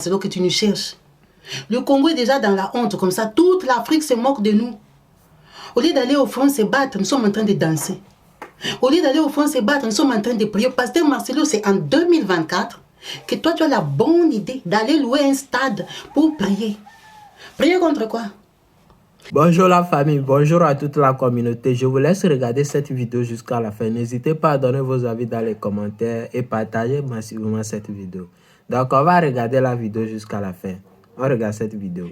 C'est ce que tu nous cherches. Le Congo est déjà dans la honte, comme ça. Toute l'Afrique se moque de nous. Au lieu d'aller au front se battre, nous sommes en train de danser. Au lieu d'aller au front se battre, nous sommes en train de prier. Pasteur Marcelo, c'est en 2024 que toi, tu as la bonne idée d'aller louer un stade pour prier. Prier contre quoi? Bonjour la famille, bonjour à toute la communauté. Je vous laisse regarder cette vidéo jusqu'à la fin. N'hésitez pas à donner vos avis dans les commentaires et partager massivement cette vidéo. Donc on va regarder la vidéo jusqu'à la fin. On regarde cette vidéo.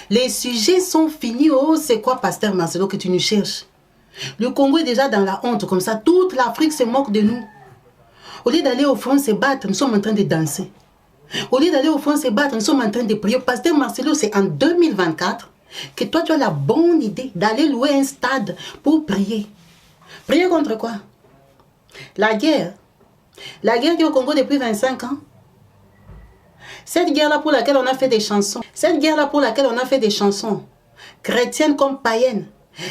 Les sujets sont finis. Oh, c'est quoi, Pasteur Marcelo, que tu nous cherches? Le Congo est déjà dans la honte, comme ça. Toute l'Afrique se moque de nous. Au lieu d'aller au front se battre, nous sommes en train de danser. Au lieu d'aller au front se battre, nous sommes en train de prier. Pasteur Marcelo, c'est en 2024 que toi, tu as la bonne idée d'aller louer un stade pour prier. Prier contre quoi? La guerre. La guerre qui est au Congo depuis 25 ans. Cette guerre-là pour laquelle on a fait des chansons. Cette guerre-là pour laquelle on a fait des chansons. Chrétiennes comme païennes.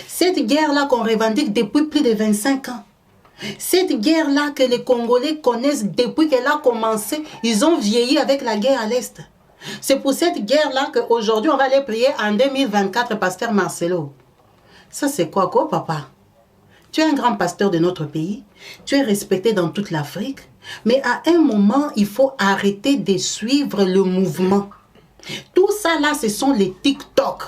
Cette guerre-là qu'on revendique depuis plus de 25 ans. Cette guerre-là que les Congolais connaissent depuis qu'elle a commencé, ils ont vieilli avec la guerre à l'Est. C'est pour cette guerre-là qu'aujourd'hui, on va aller prier en 2024, Pasteur Marcelo. Ça, c'est quoi, papa? Tu es un grand pasteur de notre pays. Tu es respecté dans toute l'Afrique. Mais à un moment, il faut arrêter de suivre le mouvement. Tout ça, là, ce sont les TikTok.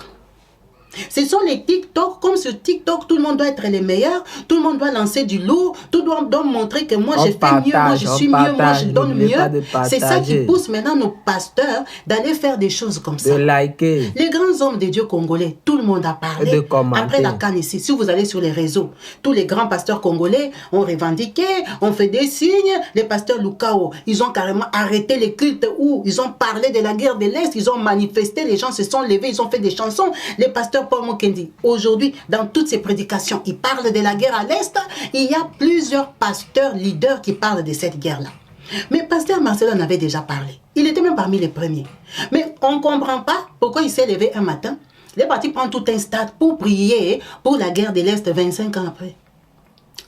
Ce sont les TikTok, comme sur TikTok, tout le monde doit être les meilleurs, tout le monde doit lancer du lourd, tout le monde doit montrer que moi j'ai fait mieux, moi je suis mieux, moi je donne mieux. C'est ça qui pousse maintenant nos pasteurs d'aller faire des choses comme ça. De liker. Les grands hommes de Dieu congolais, tout le monde a parlé. Après la canne ici, si vous allez sur les réseaux, tous les grands pasteurs congolais ont revendiqué, ont fait des signes. Les pasteurs Lukao, ils ont carrément arrêté les cultes où ils ont parlé de la guerre de l'Est, ils ont manifesté, les gens se sont levés, ils ont fait des chansons. Les pasteurs Paul Mokendi, aujourd'hui, dans toutes ses prédications, il parle de la guerre à l'Est. Il y a plusieurs pasteurs, leaders qui parlent de cette guerre-là. Mais Pasteur Marcelo en avait déjà parlé. Il était même parmi les premiers. Mais on ne comprend pas pourquoi il s'est levé un matin. Il est parti prendre tout un stade pour prier pour la guerre de l'Est 25 ans après.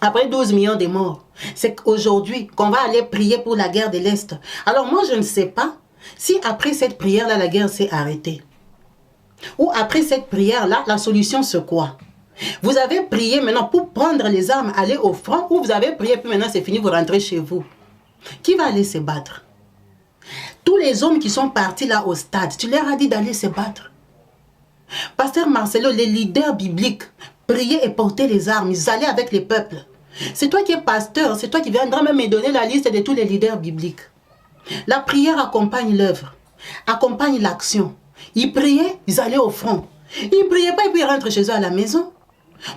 Après 12 millions de morts. C'est aujourd'hui qu'on va aller prier pour la guerre de l'Est. Alors moi, je ne sais pas si après cette prière-là, la guerre s'est arrêtée. Ou après cette prière-là, la solution c'est quoi? Vous avez prié maintenant pour prendre les armes, aller au front, ou vous avez prié puis maintenant c'est fini, vous rentrez chez vous. Qui va aller se battre? Tous les hommes qui sont partis là au stade, tu leur as dit d'aller se battre. Pasteur Marcelo, les leaders bibliques, prier et porter les armes, ils allaient avec les peuples. C'est toi qui es pasteur, c'est toi qui viendras même me donner la liste de tous les leaders bibliques. La prière accompagne l'œuvre, accompagne l'action. Ils priaient, ils allaient au front. Ils ne priaient pas et puis ils rentrent chez eux à la maison.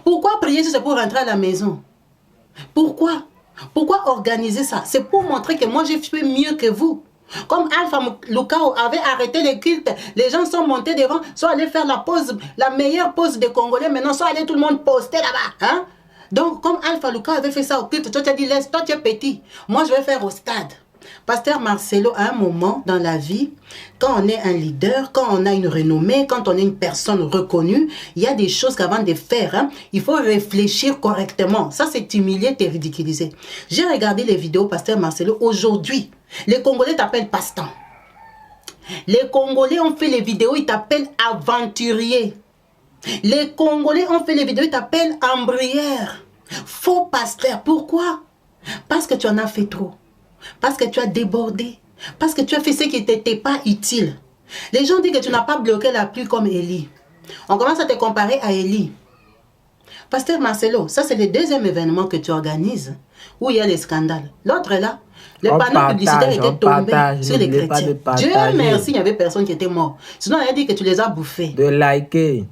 Pourquoi prier si c'est pour rentrer à la maison? Pourquoi? Pourquoi organiser ça? C'est pour montrer que moi j'ai fait mieux que vous. Comme Alpha Lukao avait arrêté les cultes, les gens sont montés devant, sont allés faire la pause, la meilleure pause des Congolais, maintenant sont allés tout le monde poster là-bas. Hein? Donc comme Alpha Lukao avait fait ça au culte, toi tu as dit laisse, toi tu es petit, moi je vais faire au stade. Pasteur Marcelo, à un moment dans la vie, quand on est un leader, quand on a une renommée, quand on est une personne reconnue, il y a des choses qu'avant de faire, hein, il faut réfléchir correctement. Ça, c'est humilier, t'es ridiculisé. J'ai regardé les vidéos, Pasteur Marcelo. Aujourd'hui, les Congolais t'appellent passe-temps. Les Congolais ont fait les vidéos, ils t'appellent aventurier. Les Congolais ont fait les vidéos, ils t'appellent embrière. Faux pasteur. Pourquoi? Parce que tu en as fait trop. Parce que tu as débordé. Parce que tu as fait ce qui n'était pas utile. Les gens disent que tu n'as pas bloqué la pluie comme Élie. On commence à te comparer à Élie. Pasteur Marcelo, ça c'est le deuxième événement que tu organises où il y a les scandales. L'autre là, le panneau publicitaire était tombé sur les chrétiens. Dieu merci, il n'y avait personne qui était mort. Sinon, il a dit que tu les as bouffés. De liker.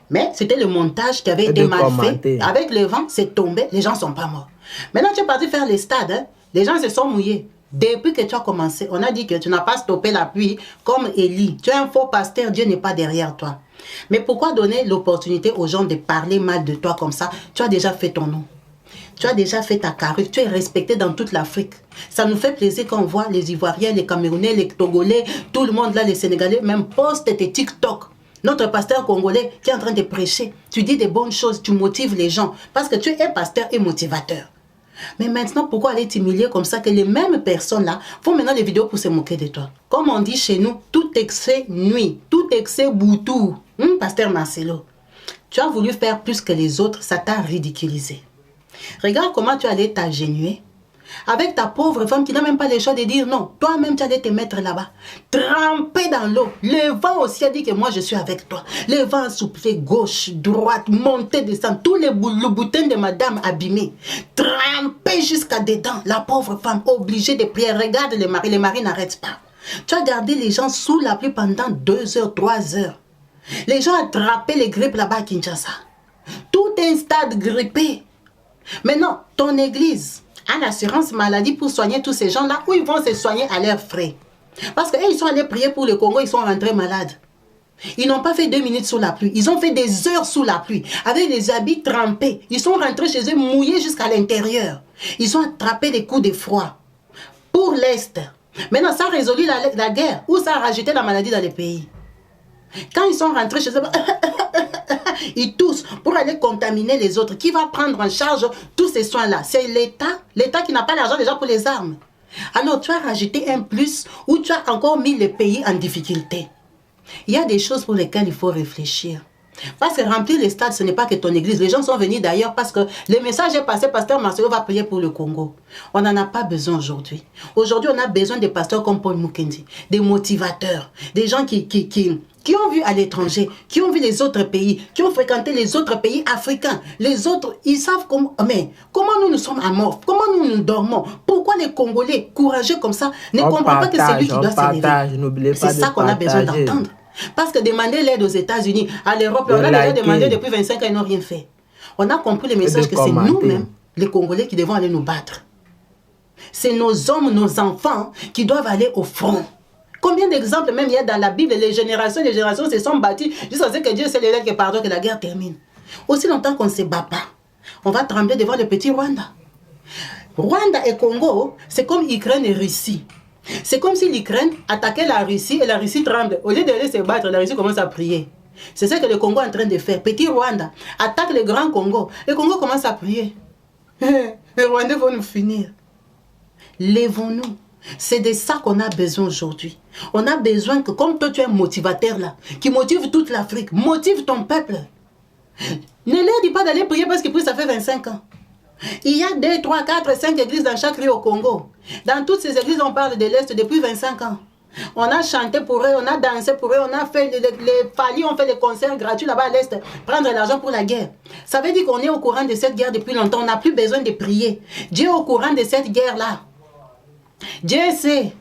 Mais c'était le montage qui avait été mal fait. Avec le vent, c'est tombé, les gens ne sont pas morts. Maintenant, tu es parti faire les stades. Hein? Les gens se sont mouillés. Depuis que tu as commencé, on a dit que tu n'as pas stoppé la pluie comme Élie. Tu es un faux pasteur, Dieu n'est pas derrière toi. Mais pourquoi donner l'opportunité aux gens de parler mal de toi comme ça? Tu as déjà fait ton nom. Tu as déjà fait ta carrière. Tu es respecté dans toute l'Afrique. Ça nous fait plaisir quand on voit les Ivoiriens, les Camerounais, les Togolais, tout le monde là, les Sénégalais, même poste tes TikTok. Notre pasteur congolais qui est en train de prêcher, tu dis des bonnes choses, tu motives les gens. Parce que tu es pasteur et motivateur. Mais maintenant, pourquoi aller t'humilier comme ça que les mêmes personnes-là font maintenant des vidéos pour se moquer de toi? Comme on dit chez nous, tout excès nuit, tout excès boutou. Pasteur Marcelo, tu as voulu faire plus que les autres, ça t'a ridiculisé. Regarde comment tu allais t'agenouiller avec ta pauvre femme qui n'a même pas le choix de dire non. Toi-même, tu allais te mettre là-bas, trempé dans l'eau. Le vent aussi a dit que moi, je suis avec toi. Le vent a soufflé gauche, droite, monté, descend. Tous les boutins de madame abîmés, trempé jusqu'à dedans. La pauvre femme obligée de prier. Regarde les maris n'arrêtent pas. Tu as gardé les gens sous la pluie pendant 2 heures, 3 heures. Les gens attrapaient les grippes là-bas à Kinshasa. Tout un stade grippé. Maintenant, ton église a l'assurance maladie pour soigner tous ces gens-là où ils vont se soigner à leurs frais. Parce qu'ils sont allés prier pour le Congo, ils sont rentrés malades. Ils n'ont pas fait 2 minutes sous la pluie. Ils ont fait des heures sous la pluie, avec des habits trempés. Ils sont rentrés chez eux mouillés jusqu'à l'intérieur. Ils ont attrapé des coups de froid. Pour l'Est. Maintenant, ça a résolu la guerre ou ça a rajouté la maladie dans les pays. Quand ils sont rentrés chez eux, ils toussent pour aller contaminer les autres. Qui va prendre en charge tous ces soins-là? C'est l'État. L'État qui n'a pas l'argent déjà pour les armes. Alors tu as rajouté un plus ou tu as encore mis les pays en difficulté. Il y a des choses pour lesquelles il faut réfléchir. Parce que remplir les stades, ce n'est pas que ton église. Les gens sont venus d'ailleurs parce que le message est passé. Pasteur Marcelo va prier pour le Congo. On n'en a pas besoin aujourd'hui. Aujourd'hui, on a besoin de pasteurs comme Paul Mukendi, des motivateurs, des gens qui ont vu à l'étranger, qui ont vu les autres pays, qui ont fréquenté les autres pays africains. Les autres, ils savent comment nous sommes amorphes, comment nous dormons. Pourquoi les Congolais courageux comme ça ne comprennent pas que c'est lui qui doit s'élever. C'est ça qu'on a besoin d'entendre. Parce que demander l'aide aux États-Unis, à l'Europe, on a déjà demandé depuis 25 ans, ils n'ont rien fait. On a compris le message que c'est nous-mêmes, les Congolais, qui devons aller nous battre. C'est nos hommes, nos enfants qui doivent aller au front. Combien d'exemples même il y a dans la Bible, les générations se sont battues jusqu'à ce que Dieu se lève et pardonne, que la guerre termine. Aussi longtemps qu'on ne se bat pas, on va trembler devant le petit Rwanda. Rwanda et Congo, c'est comme Ukraine et Russie. C'est comme si l'Ukraine attaquait la Russie et la Russie tremble. Au lieu d'aller se battre, la Russie commence à prier. C'est ce que le Congo est en train de faire. Petit Rwanda attaque le grand Congo. Le Congo commence à prier. Les Rwandais vont nous finir. Lèvons-nous. C'est de ça qu'on a besoin aujourd'hui. On a besoin que, comme toi tu es un motivateur là, qui motive toute l'Afrique, motive ton peuple. Ne leur dis pas d'aller prier parce que ça fait 25 ans. Il y a 2, 3, 4, 5 églises dans chaque rue au Congo. Dans toutes ces églises, on parle de l'Est depuis 25 ans. On a chanté pour eux, on a dansé pour eux, on a fait les Fali, on fait des concerts gratuits là-bas à l'Est, prendre l'argent pour la guerre. Ça veut dire qu'on est au courant de cette guerre depuis longtemps, on n'a plus besoin de prier. Dieu est au courant de cette guerre-là. Dieu sait.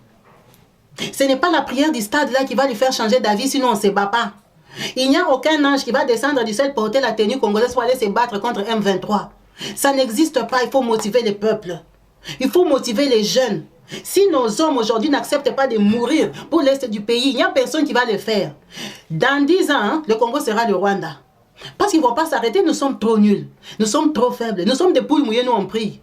Ce n'est pas la prière du stade là qui va lui faire changer d'avis, sinon on ne se bat pas. Il n'y a aucun ange qui va descendre du ciel porter la tenue congolaise pour aller se battre contre M23. Ça n'existe pas, il faut motiver les peuples. Il faut motiver les jeunes. Si nos hommes aujourd'hui n'acceptent pas de mourir pour l'Est du pays, il n'y a personne qui va le faire. Dans 10 ans, le Congo sera le Rwanda. Parce qu'ils ne vont pas s'arrêter, nous sommes trop nuls. Nous sommes trop faibles. Nous sommes des poules mouillées, nous on prie.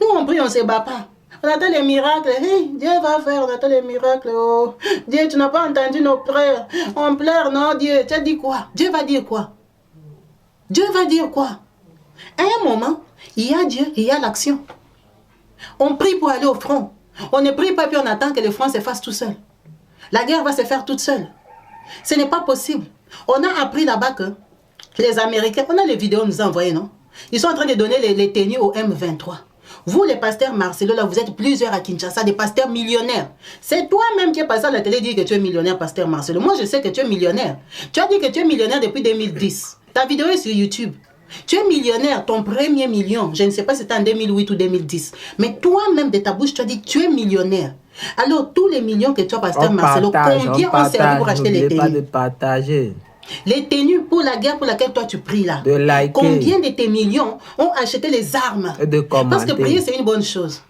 Nous on prie, on ne se bat pas. On attend les miracles. Hey, Dieu va faire, on attend les miracles. Oh. Dieu, tu n'as pas entendu nos prières. On pleure, non, Dieu. Tu as dit quoi? Dieu va dire quoi? Dieu va dire quoi? À un moment, il y a Dieu et il y a l'action. On prie pour aller au front. On ne prie pas puis on attend que le front se fasse tout seul. La guerre va se faire toute seule. Ce n'est pas possible. On a appris là-bas que les Américains, on a les vidéos nous envoyées, non? Ils sont en train de donner les tenues au M23. Vous, les pasteurs Marcelo, là, vous êtes plusieurs à Kinshasa, des pasteurs millionnaires. C'est toi-même qui es passé à la télé et dit que tu es millionnaire, pasteur Marcelo. Moi, je sais que tu es millionnaire. Tu as dit que tu es millionnaire depuis 2010. Ta vidéo est sur YouTube. Tu es millionnaire, ton premier million, je ne sais pas si c'était en 2008 ou 2010, mais toi-même de ta bouche, tu as dit que tu es millionnaire. Alors, tous les millions que tu as, pasteur Marcelo, combien ont servi pour acheter les tenues? Pas de partager. Les tenues pour la guerre pour laquelle toi tu pries là. De liker. Combien de tes millions ont acheté les armes? Et de commenter. Parce que prier, c'est une bonne chose.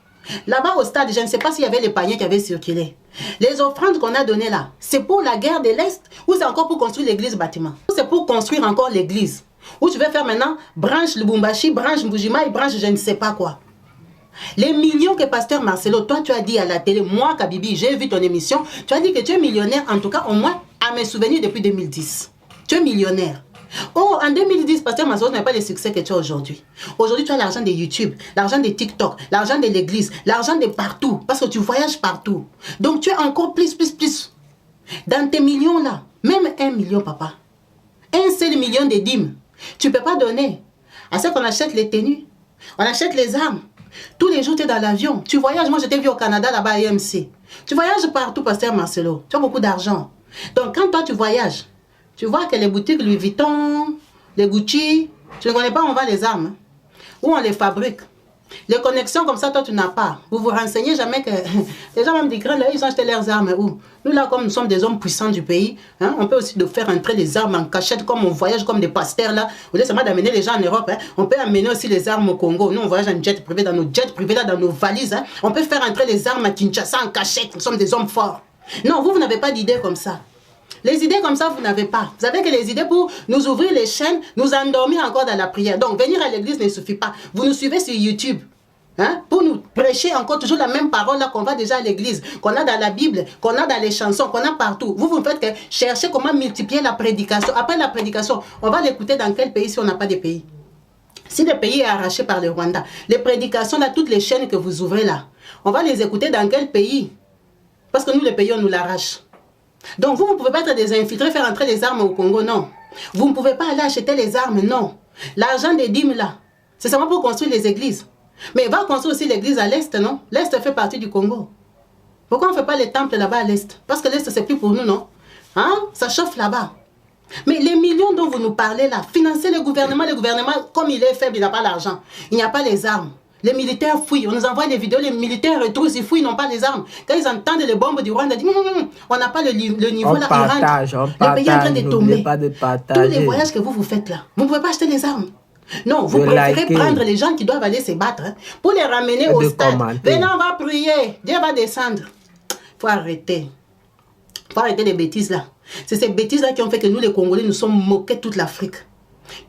Là-bas au stade, je ne sais pas s'il y avait les paniers qui avaient circulé. Les offrandes qu'on a données là, c'est pour la guerre de l'Est ou c'est encore pour construire l'église bâtiment? Ou c'est pour construire encore l'église? Ou tu veux faire maintenant branche Lubumbashi, branche Mbujima et branche je ne sais pas quoi. Les millions que pasteur Marcelo, toi tu as dit à la télé, moi Kabibi, j'ai vu ton émission, tu as dit que tu es millionnaire, en tout cas au moins à mes souvenirs depuis 2010. Tu es millionnaire. Oh, en 2010, Pasteur Massolo n'a pas le succès que tu as aujourd'hui. Aujourd'hui, tu as l'argent de YouTube, l'argent de TikTok, l'argent de l'église, l'argent de partout. Parce que tu voyages partout. Donc, tu es encore plus. Dans tes millions là, même 1 million, papa. 1 seul million de dîmes. Tu ne peux pas donner. À ce qu'on achète les tenues, on achète les armes. Tous les jours, tu es dans l'avion. Tu voyages. Moi, je t'ai vu au Canada, là-bas, à EMC. Tu voyages partout, Pasteur Marcelo. Tu as beaucoup d'argent. Donc, quand toi, tu voyages, tu vois que les boutiques Louis Vuitton, les Gucci, tu ne connais pas où on vend les armes. Où on les fabrique. Les connexions comme ça, toi, tu n'as pas. Vous vous renseignez jamais que... Les gens même du Grand, là, ils ont acheté leurs armes. Où? Nous, là, comme nous sommes des hommes puissants du pays, hein, on peut aussi de faire entrer les armes en cachette, comme on voyage comme des pasteurs, là. Au lieu seulement d'amener les gens en Europe, hein, on peut amener aussi les armes au Congo. Nous, on voyage en jet privé, dans nos jets privés, là, dans nos valises. Hein. On peut faire entrer les armes à Kinshasa en cachette. Nous sommes des hommes forts. Non, vous n'avez pas d'idées comme ça. Les idées comme ça, vous n'avez pas. Vous avez que les idées pour nous ouvrir les chaînes, nous endormir encore dans la prière. Donc, venir à l'église ne suffit pas. Vous nous suivez sur YouTube. Hein, pour nous prêcher encore toujours la même parole là qu'on va déjà à l'église, qu'on a dans la Bible, qu'on a dans les chansons, qu'on a partout. Vous faites que chercher comment multiplier la prédication. Après la prédication, on va l'écouter dans quel pays si on n'a pas de pays? Si le pays est arraché par le Rwanda, les prédications là, toutes les chaînes que vous ouvrez là, on va les écouter dans quel pays? Parce que nous, les pays, on nous l'arrache. Donc vous ne pouvez pas être des infiltrés, faire entrer les armes au Congo, non. Vous ne pouvez pas aller acheter les armes, non. L'argent des dîmes là, c'est seulement pour construire les églises. Mais il va construire aussi l'église à l'Est, non? L'Est fait partie du Congo. Pourquoi on ne fait pas les temples là-bas à l'Est? Parce que l'Est, c'est plus pour nous, non? Hein? Ça chauffe là-bas. Mais les millions dont vous nous parlez là, financer le gouvernement, comme il est faible, il n'a pas l'argent. Il n'y a pas les armes. Les militaires fouillent. On nous envoie des vidéos, les militaires retroussent, ils fouillent, ils n'ont pas les armes. Quand ils entendent les bombes du Rwanda, ils disent on n'a pas le niveau là, le pays est en train de tomber. Tous les voyages que vous faites là, vous ne pouvez pas acheter les armes. Non, vous préférez prendre les gens qui doivent aller se battre hein, pour les ramener au stade. Venez, on va prier. Dieu va descendre. Il faut arrêter. Il faut arrêter les bêtises là. C'est ces bêtises là qui ont fait que nous, les Congolais, nous sommes moqués toute l'Afrique.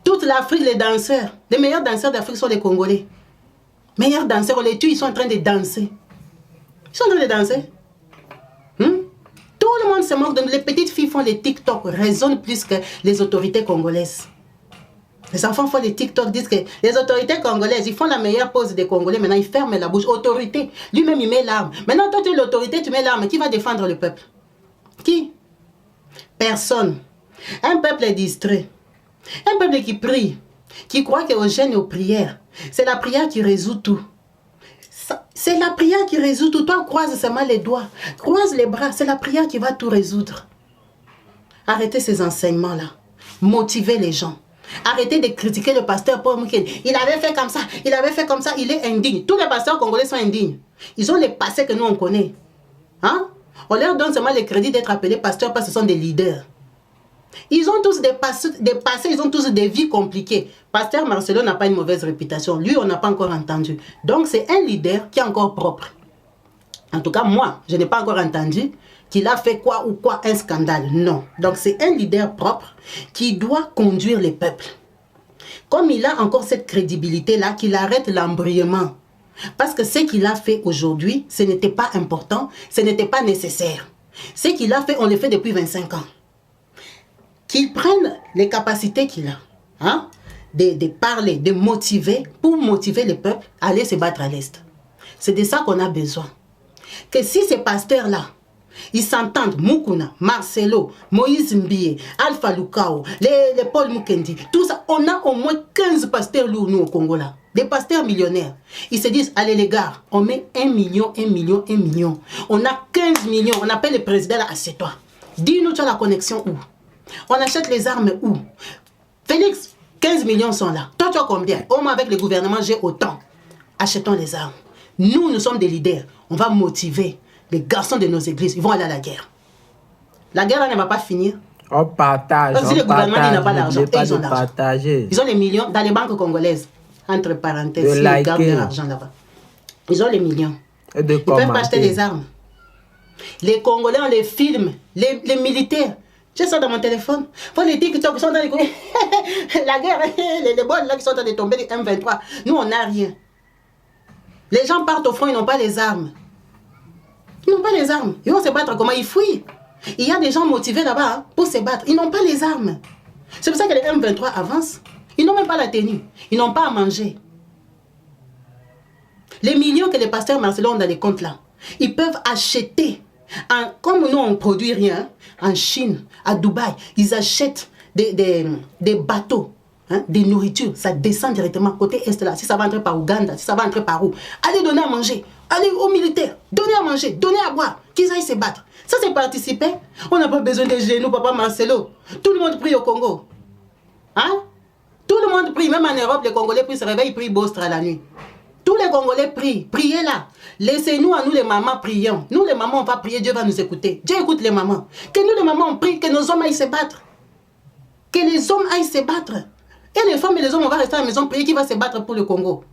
Toute l'Afrique, les danseurs, les meilleurs danseurs d'Afrique sont les Congolais. Meilleurs danseurs, on les tue, ils sont en train de danser. Ils sont en train de danser. Tout le monde se moque de nous. Les petites filles font les TikTok, raisonnent plus que les autorités congolaises. Les enfants font les TikTok, disent que les autorités congolaises, ils font la meilleure pose des Congolais. Maintenant, ils ferment la bouche. Autorité. Lui-même, il met l'arme. Maintenant, toi, tu es l'autorité, tu mets l'arme. Qui va défendre le peuple? Qui? Personne. Un peuple est distrait. Un peuple qui prie, qui croit qu'au jeûne et aux prières, c'est la prière qui résout tout. C'est la prière qui résout tout. Toi, croise seulement les doigts. Croise les bras. C'est la prière qui va tout résoudre. Arrêtez ces enseignements-là. Motivez les gens. Arrêtez de critiquer le pasteur Paul Mouken. Il avait fait comme ça, il avait fait comme ça, il est indigne. Tous les pasteurs congolais sont indignes. Ils ont les passés que nous on connaît. Hein? On leur donne seulement le crédit d'être appelés pasteurs parce que ce sont des leaders. Ils ont tous des passés, ils ont tous des vies compliquées. Pasteur Marcelo n'a pas une mauvaise réputation. Lui, on n'a pas encore entendu. Donc c'est un leader qui est encore propre. En tout cas, moi, je n'ai pas encore entendu qu'il a fait quoi ou quoi, un scandale. Non. Donc, c'est un leader propre qui doit conduire les peuples. Comme il a encore cette crédibilité-là, qu'il arrête l'embrayement. Parce que ce qu'il a fait aujourd'hui, ce n'était pas important, ce n'était pas nécessaire. Ce qu'il a fait, on le fait depuis 25 ans. Qu'il prenne les capacités qu'il a, hein, de parler, de motiver, pour motiver les peuples à aller se battre à l'Est. C'est de ça qu'on a besoin. Que si ces pasteurs-là, ils s'entendent, Mukuna, Marcelo, Moïse Mbie, Alpha Lukao, les Paul Mukendi, tout ça, on a au moins 15 pasteurs lourds, nous, au Congo, là. Des pasteurs millionnaires. Ils se disent, allez les gars, on met 1 million, 1 million, 1 million. On a 15 millions, on appelle le président là, assieds-toi. Dis-nous, tu as la connexion où? On achète les armes où? Félix, 15 millions sont là. Toi, tu as combien? Au moins avec le gouvernement, j'ai autant. Achetons les armes. Nous sommes des leaders. On va motiver les garçons de nos églises. Ils vont aller à la guerre. La guerre, là, ne va pas finir. On partage. Parce que si le gouvernement n'a pas d'argent, ils ont l'argent. Partager. Ils ont les millions dans les banques congolaises. Entre parenthèses, ils gardent leur argent là-bas. Ils ont les millions. Ils peuvent pas acheter des armes. Les Congolais, on les filme. Les militaires. J'ai ça dans mon téléphone. Faut les TikTok qui sont dans les... La guerre, les bols là qui sont en train de tomber, les M23. Nous, on n'a rien. Les gens partent au front, ils n'ont pas les armes. Ils n'ont pas les armes. Ils vont se battre comment? Ils fuient. Il y a des gens motivés là-bas hein, pour se battre. Ils n'ont pas les armes. C'est pour ça que les M23 avancent. Ils n'ont même pas la tenue. Ils n'ont pas à manger. Les millions que les pasteurs Marcelo ont dans les comptes là, ils peuvent acheter, comme nous on ne produit rien, en Chine, à Dubaï, ils achètent des bateaux, hein, des nourritures, ça descend directement côté Est là, si ça va entrer par Ouganda, si ça va entrer par où, allez donner à manger, allez aux militaires, donnez à manger, donnez à boire, qu'ils aillent se battre. Ça c'est participer. On n'a pas besoin de genoux, papa Marcelo. Tout le monde prie au Congo. Hein? Tout le monde prie, même en Europe, les Congolais prient, se réveillent, ils prient Bostra la nuit. Tous les Congolais prient, priez là. Laissez-nous à nous les mamans prions. Nous les mamans on va prier, Dieu va nous écouter. Dieu écoute les mamans. Que nous les mamans on prie, que nos hommes aillent se battre. Que les hommes aillent se battre. Et les femmes et les hommes on va rester à la maison prier qui va se battre pour le Congo.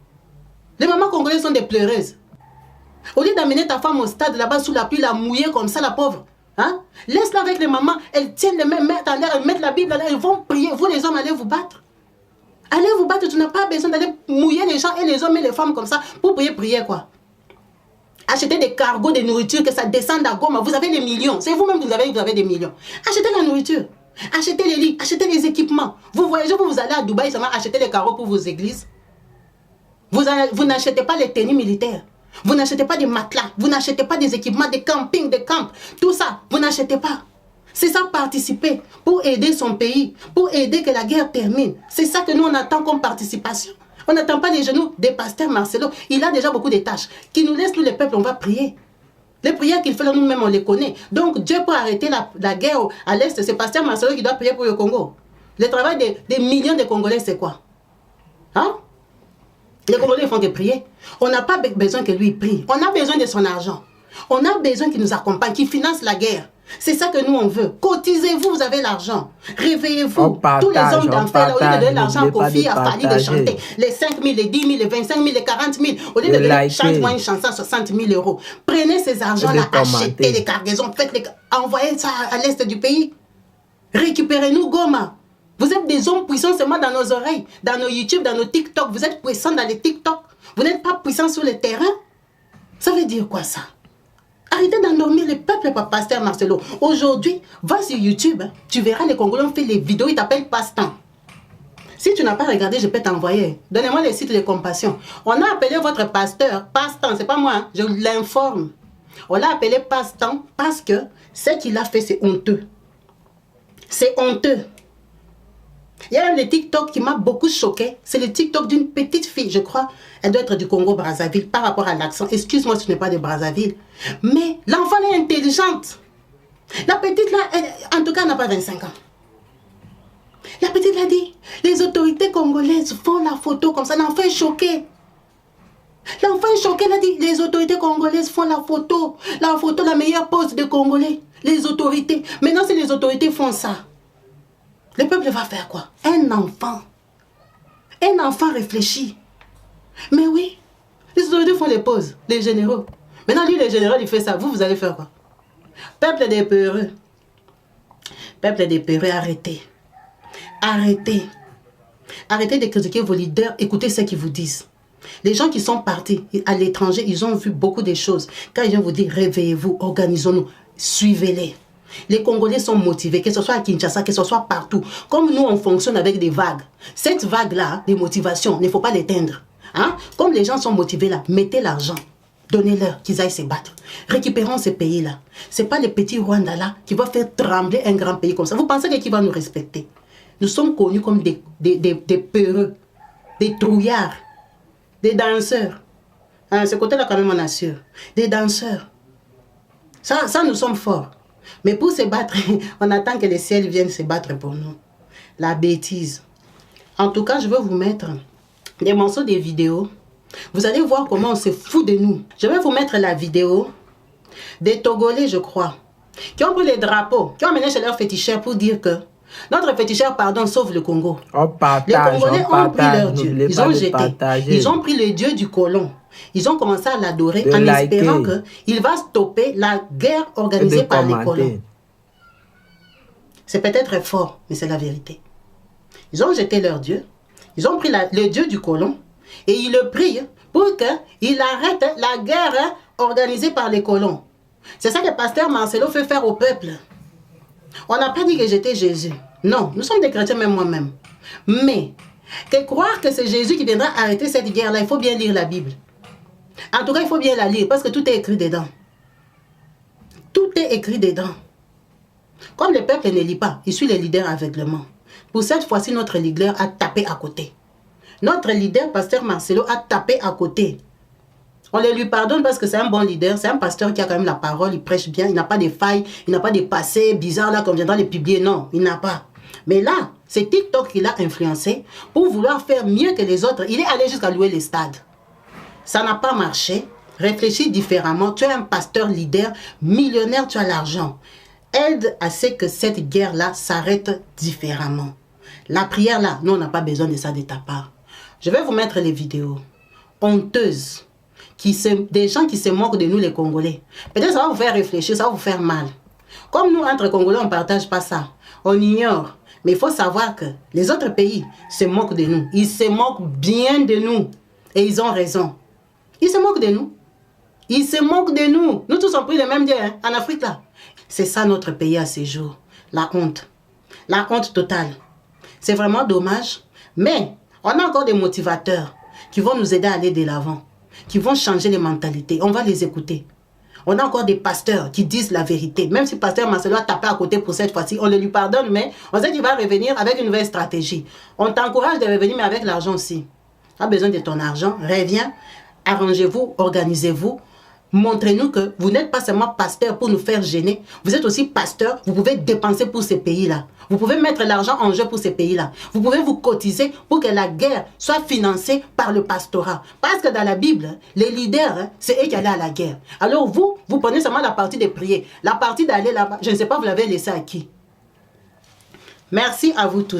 Les mamans congolaises sont des pleureuses. Au lieu d'amener ta femme au stade là-bas sous la pluie, la mouiller comme ça la pauvre. Hein? Laisse-la avec les mamans, elles tiennent les mains, elles mettent la Bible là, elles vont prier. Vous les hommes allez vous battre. Allez vous battre, tu n'as pas besoin d'aller mouiller les gens et les hommes et les femmes comme ça pour prier quoi. Achetez des cargos de nourriture, que ça descende à Goma. Vous avez des millions. C'est vous-même vous avez des millions. Achetez la nourriture. Achetez les lits. Achetez les équipements. Vous voyagez, vous allez à Dubaï seulement acheter les cargos pour vos églises. Vous n'achetez pas les tenues militaires. Vous n'achetez pas des matelas. Vous n'achetez pas des équipements, des campings, des camps. Tout ça, vous n'achetez pas. C'est ça participer pour aider son pays, pour aider que la guerre termine. C'est ça que nous on attend comme participation. On n'attend pas les genoux des pasteurs Marcelo. Il a déjà beaucoup de tâches. Qui nous laisse, nous les peuples, on va prier. Les prières qu'il fait là, nous-mêmes, on les connaît. Donc Dieu peut arrêter la guerre à l'Est. C'est pasteur Marcelo qui doit prier pour le Congo. Le travail des millions de Congolais, c'est quoi? Hein? Les Congolais font que prier. On n'a pas besoin que lui prie. On a besoin de son argent. On a besoin qu'il nous accompagne, qu'il finance la guerre. C'est ça que nous on veut. Cotisez-vous, vous avez l'argent. Réveillez-vous. Tous les hommes d'enfer, au lieu de donner l'argent à Kofi, à Fali de chanter les 5 000, les 10 000, les 25 000, les 40 000, au lieu de donner chante-moi une chanson à 60 000 euros. Prenez ces argents-là, achetez les cargaisons, envoyez ça à l'est du pays. Récupérez-nous Goma. Vous êtes des hommes puissants seulement dans nos oreilles, dans nos YouTube, dans nos TikTok. Vous êtes puissants dans les TikTok. Vous n'êtes pas puissants sur le terrain. Ça veut dire quoi ça? Arrêtez d'endormir le peuple, pasteur Marcelo. Aujourd'hui, va sur YouTube, hein, tu verras les Congolais ont fait les vidéos, ils t'appellent Passe-temps. Si tu n'as pas regardé, je peux t'envoyer. Donnez-moi les sites de compassion. On a appelé votre pasteur Passe-temps, c'est pas moi, hein, je l'informe. On l'a appelé Passe-temps parce que ce qu'il a fait, c'est honteux. C'est honteux. Il y a un des TikTok qui m'a beaucoup choqué. C'est le TikTok d'une petite fille, je crois. Elle doit être du Congo-Brazzaville par rapport à l'accent. Excuse-moi si tu n'es pas de Brazzaville. Mais l'enfant est intelligente. La petite là, en tout cas, n'a pas 25 ans. La petite a dit, les autorités congolaises font la photo comme ça. L'enfant est choqué. L'enfant est choqué, elle a dit, les autorités congolaises font la photo. La photo, la meilleure pose des Congolais. Les autorités. Maintenant, si les autorités font ça, le peuple va faire quoi? Un enfant réfléchit. Mais oui, les autorités font les pauses, les généraux. Maintenant, lui, les généraux, il fait ça. Vous allez faire quoi? Peuple des peureux. Peuple des peureux, arrêtez. Arrêtez. Arrêtez de critiquer vos leaders. Écoutez ce qu'ils vous disent. Les gens qui sont partis à l'étranger, ils ont vu beaucoup de choses. Quand ils viennent vous dire, réveillez-vous, organisons-nous, suivez-les. Les Congolais sont motivés, que ce soit à Kinshasa, que ce soit partout. Comme nous, on fonctionne avec des vagues. Cette vague-là, des motivations, il ne faut pas l'éteindre. Hein? Comme les gens sont motivés là, mettez l'argent. Donnez-leur qu'ils aillent se battre. Récupérons ces pays-là. Ce n'est pas les petits Rwanda là qui vont faire trembler un grand pays comme ça. Vous pensez qui va nous respecter? Nous sommes connus comme des peureux, des trouillards, des danseurs. Hein, ce côté-là quand même on assure. Des danseurs. Ça, nous sommes forts. Mais pour se battre, on attend que le ciel vienne se battre pour nous. La bêtise. En tout cas, je vais vous mettre des morceaux des vidéos. Vous allez voir comment on se fout de nous. Je vais vous mettre la vidéo des Togolais, je crois, qui ont pris les drapeaux, qui ont amené chez leur féticheur pour dire que notre féticheur, sauve le Congo. Les Congolais ont pris leur Dieu. Ils ont jeté. Ils ont pris le Dieu du colon. Ils ont commencé à l'adorer en espérant qu'il va stopper la guerre organisée par les colons. C'est peut-être fort, mais c'est la vérité. Ils ont jeté leur Dieu. Ils ont pris le Dieu du colon et ils le prient pour qu'il arrête la guerre organisée par les colons. C'est ça que le pasteur Marcelo fait faire au peuple. On n'a pas dit que j'étais Jésus. Non, nous sommes des chrétiens, même moi-même. Mais, que croire que c'est Jésus qui viendra arrêter cette guerre-là, il faut bien lire la Bible. En tout cas, il faut bien la lire parce que tout est écrit dedans. Tout est écrit dedans. Comme le peuple ne lit pas, il suit les leaders aveuglement. Pour cette fois-ci, notre leader a tapé à côté. Notre leader, pasteur Marcelo, a tapé à côté. On le lui pardonne parce que c'est un bon leader, c'est un pasteur qui a quand même la parole, il prêche bien, il n'a pas de failles, il n'a pas de passés bizarres là qu'on viendra les publier, non, il n'a pas. Mais là, c'est TikTok qui l'a influencé pour vouloir faire mieux que les autres. Il est allé jusqu'à louer les stades. Ça n'a pas marché. Réfléchis différemment. Tu es un pasteur leader, millionnaire, tu as l'argent. Aide à ce que cette guerre-là s'arrête différemment. La prière là, nous on n'a pas besoin de ça de ta part. Je vais vous mettre les vidéos honteuses. Des gens qui se moquent de nous les Congolais. Peut-être ça va vous faire réfléchir, ça va vous faire mal. Comme nous, entre Congolais, on ne partage pas ça. On ignore. Mais il faut savoir que les autres pays se moquent de nous. Ils se moquent bien de nous. Et ils ont raison. Ils se moquent de nous. Ils se moquent de nous. Nous tous on pris le même Dieu hein, en Afrique là. C'est ça notre pays à ces jours. La honte. La honte totale. C'est vraiment dommage. Mais on a encore des motivateurs qui vont nous aider à aller de l'avant. Qui vont changer les mentalités. On va les écouter. On a encore des pasteurs qui disent la vérité. Même si le pasteur Marcelo a tapé à côté pour cette fois-ci, on le lui pardonne, mais on sait qu'il va revenir avec une nouvelle stratégie. On t'encourage de revenir, mais avec l'argent aussi. Tu as besoin de ton argent, reviens, arrangez-vous, organisez-vous. Montrez-nous que vous n'êtes pas seulement pasteur pour nous faire gêner. Vous êtes aussi pasteur, vous pouvez dépenser pour ces pays-là. Vous pouvez mettre l'argent en jeu pour ces pays-là. Vous pouvez vous cotiser pour que la guerre soit financée par le pastorat. Parce que dans la Bible, les leaders, c'est eux qui allaient à la guerre. Alors vous prenez seulement la partie de prier. La partie d'aller là-bas, je ne sais pas, vous l'avez laissé à qui? Merci à vous tous.